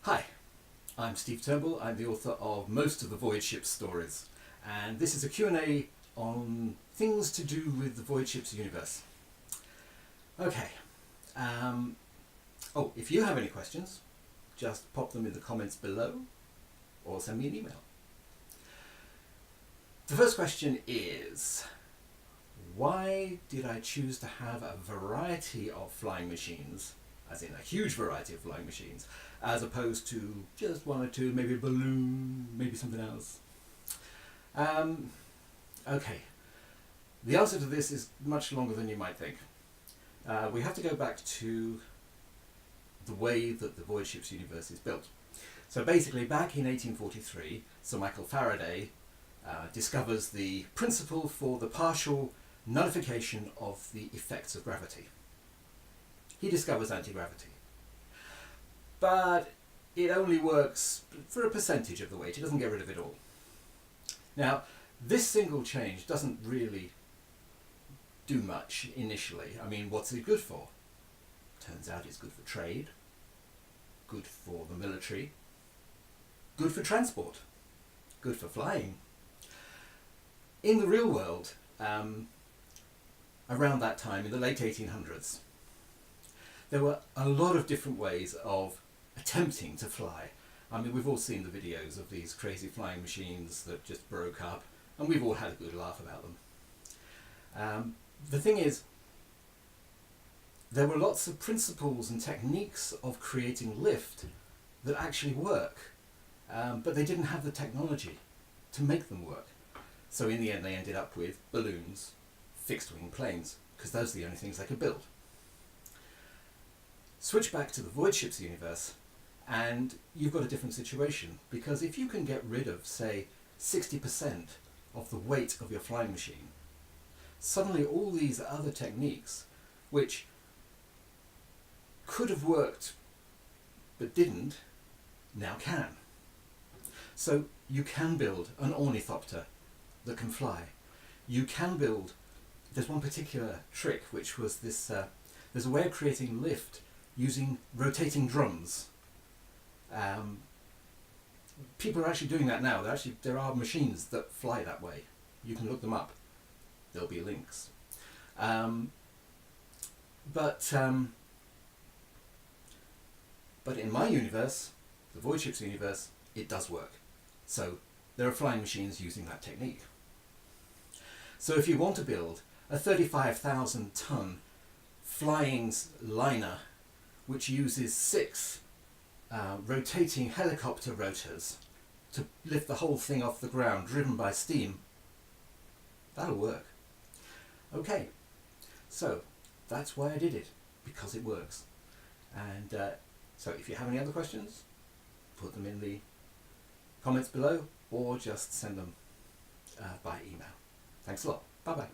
Hi, I'm Steve Turnbull. I'm the author of most of the Voidships stories, and this is a Q&A on things to do with the Voidships universe. Okay, if you have any questions, just pop them in the comments below or send me an email. The first question is, why did I choose to have a variety of flying machines, as in a huge variety of flying machines, as opposed to just one or two, maybe a balloon, maybe something else? Okay, the answer to this is much longer than you might think. We have to go back to the way that the Voidships universe is built. So basically, back in 1843, Sir Michael Faraday discovers the principle for the partial nullification of the effects of gravity. He discovers anti-gravity. But it only works for a percentage of the weight. It doesn't get rid of it all. Now, this single change doesn't really do much initially. I mean, what's it good for? Turns out it's good for trade, good for the military, good for transport, good for flying. In the real world, around that time, in the late 1800s, there were a lot of different ways of attempting to fly. I mean, we've all seen the videos of these crazy flying machines that just broke up, and we've all had a good laugh about them. The thing is, there were lots of principles and techniques of creating lift that actually work, but they didn't have the technology to make them work. So in the end they ended up with balloons, fixed wing planes, because those are the only things they could build. Switch back to the Voidships universe and you've got a different situation, because if you can get rid of, say, 60% of the weight of your flying machine, suddenly all these other techniques, which could have worked but didn't, now can. So you can build an ornithopter that can fly. You can build, there's one particular trick which was this, there's a way of creating lift using rotating drums. People are actually doing that now. There are machines that fly that way. You can look them up. There'll be links. But in my universe, the Voidships universe, it does work. So there are flying machines using that technique. So if you want to build a 35,000 ton flying liner which uses 6 rotating helicopter rotors to lift the whole thing off the ground, driven by steam, that'll work. Okay, so that's why I did it, because it works. And so if you have any other questions, put them in the comments below or just send them by email. Thanks a lot. Bye bye.